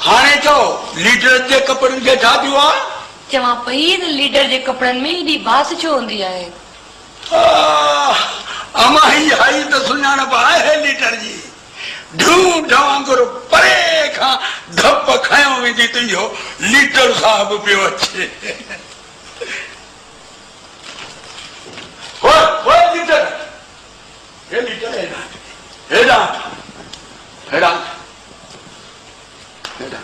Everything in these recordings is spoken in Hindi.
हाणे चो लीडर जे कपड़न के छा थियो आ? चवां पई लीडर जे कपड़न में एडी बास छो हूंदी आहे? अमा ही आई तो सुञाणप आहे लीडर जी। ढूं ढवांगुर परे खां धप खयो वेंदी तुंहिंजो लीडर साहब पियो अचे। ओए लीडर, हे लीडर हेॾां हेॾां हेॾां,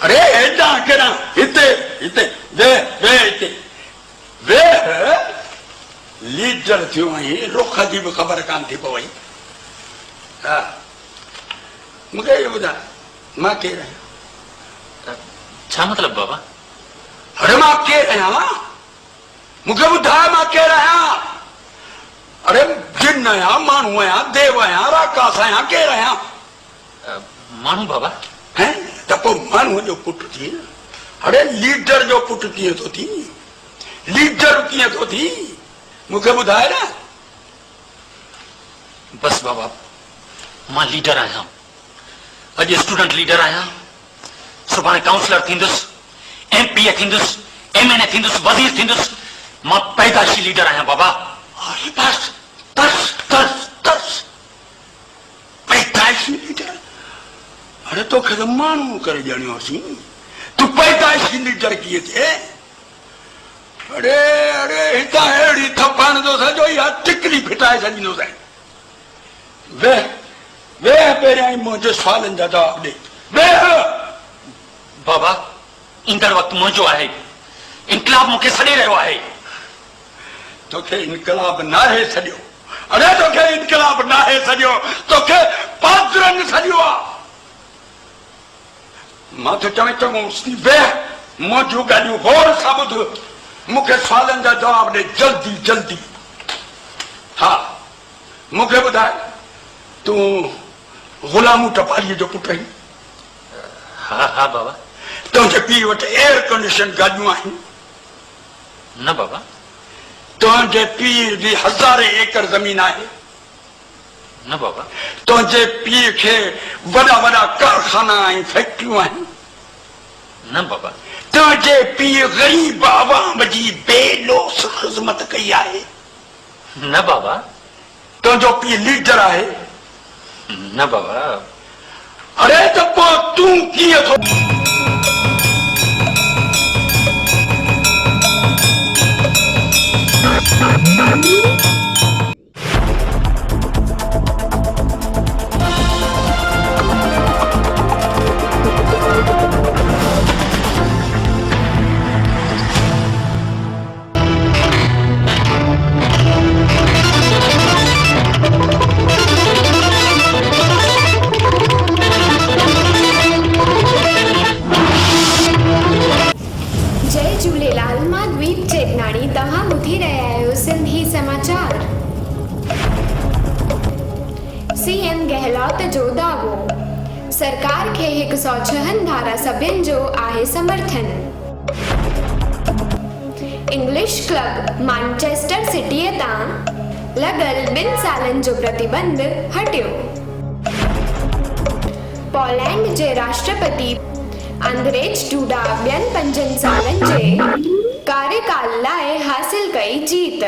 अरे हेॾां केॾां, हिते हिते वेह वेह हिते वेह। लीडर थियो आहीं, रुख जी बि ख़बर कान थी पवई। हा मूंखे इहो ॿुधाए मां केरु आहियां? छा मतलब बाबा? अरे मां केरु आहियां? मूंखे ॿुधाए मां केरु आहियां? अरे जिन आहियां, माण्हू आहियां, देव आहियां, राकास आहियां, केरु आहियां? माण्हू बाबा। हैं त पोइ माण्हूअ जो पुटु थी। अरे लीडर जो पुटु कीअं थो थी? लीडर कीअं थो थी? मूंखे ॿुधाए न। बस बाबा मां लीडर आहियां। अॼु स्टूडेंट लीडर आहियां, सुभाणे काउंसलर थींदुसि, एमपीए थींदुसि, एमएनए थींदुसि, वज़ीर थींदुसि। मां पैदाशी लीडर आहियां बाबा। अरे बस बस बस बस पैदाशी लीडर। अरे तोखे त माण्हू करे ॼणियोसीं, तूं पैदाशी लीडर कीअं थिए? अरे अरे हितां अहिड़ी थपाइण जो सॼो इहा टिकरी फिटाए छॾींदोसीं। वेह वेह, पहिरियां ई मुंहिंजे सुवालनि जा जवाब ॾे। वेह बाबा, ईंदड़ वक़्तु मुंहिंजो आहे। इनकलाब मूंखे छॾे रहियो आहे। तोखे इनकलाब नाहे छॾियो। अरे तोखे इनकलाब नाहे छॾियो, तोखे पादरनि छॾियो आहे। मां तो चवे चङो वेह, मुंहिंजूं ॻाल्हियूं गौर सां ॿुध, मूंखे सुवालनि जा जवाब ॾे जल्दी जल्दी। हा मूंखे ॿुधाए, तूं ग़ुलामू टपालीअ जो पुटु आहीं? हा हा बाबा। तुंहिंजे पीउ वटि एयर कंडीशन गाॾियूं आहिनि? न बाबा। तुंहिंजे पीउ जी 1000 एकड़ ज़मीन आहे? न बाबा। तुंहिंजे पीउ खे वॾा वॾा कारखाना ऐं फैक्ट्रियूं आहिनि? न बाबा। तुंहिंजे पीउ ग़रीब आवाम जी बेलोस ख़िदमत कई आहे? न बाबा। तुंहिंजो पीउ लीडर आहे? न बाबा। अरे त पोइ तूं कीअं थो? सीएम गहलोत जो दावो, सरकार के 156 धारा सभ्यन जो आहे समर्थन। इंग्लिश क्लब मैनचेस्टर सिटी तां लगल 2 सालन जो प्रतिबंध हटियो। पोलैंड जे राष्ट्रपति अंद्रेज डूडा 5 सालन जे कार्यकाल लाइ हासिल कई जीत।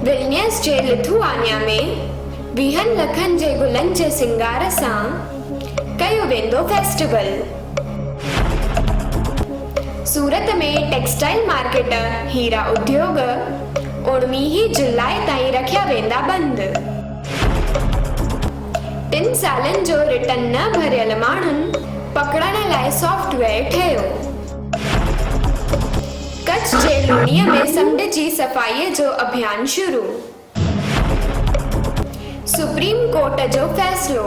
विल्नियस जे लिथुआनिया में 20 लखन जे गुलन जे सिंगार सां कयो वेंदो फेस्टिवल। सूरत में टेक्सटाइल मार्केट हीरा उद्योग 19 जुलाई ताईं रखिया वेंदा बंद। 3 सालन जो रिटर्न न भरियल माण्हुनि पकड़ण लाइ सॉफ्टवेयर ठहियो। कच्छ जे लूणीअ में समुंड जी सफ़ाईअ जो अभियान शुरू। सुप्रीम कोर्ट जो फैसलो,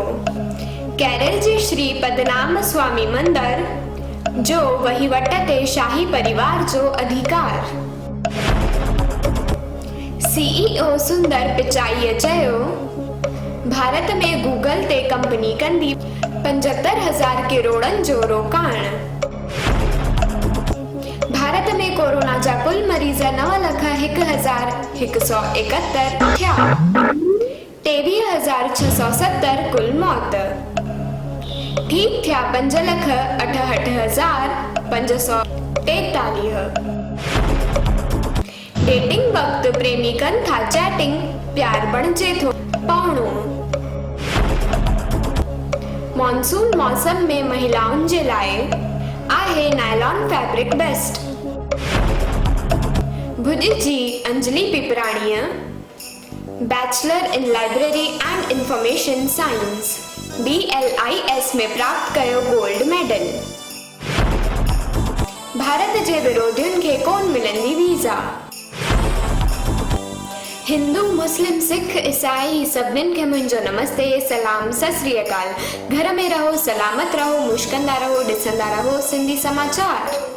केरल जे श्री पद्मनाभ स्वामी मंदिर जो वहीवट ते शाही परिवार जो अधिकार। सीईओ सुंदर पिचाईअ चयो, भारत में गूगल ते कंपनी कंदी 75,000 करोड़नि जो रोकाण। भारत में कोरोना जा कुल मरीज 9,01,171 थिया। 23,670 कुल मौत। ठीक थिया 5,68,543। डेटिंग वक्त प्रेमिकन था चैटिंग, प्यार बणजे थो पौणो। मॉनसून मौसम में महिलाउन जे लाए आहे नायलॉन फैब्रिक बेस्ट। भुज जी अंजलि पिपराणीअ bachelor in library and information science BLIS में प्राप्त कयो गोल्ड मेडल। भारत जे विरोधियुनि खे कोन मिलंदी वीज़ा। हिंदू मुस्लिम सिख ईसाई सभिनीनि खे मुंहिंजो नमस्ते, सलाम, सत श्री अकाल। घर में रहो, सलामत रहो, मुश्कंदा रहो, ॾिसंदा रहो सिंधी समाचार।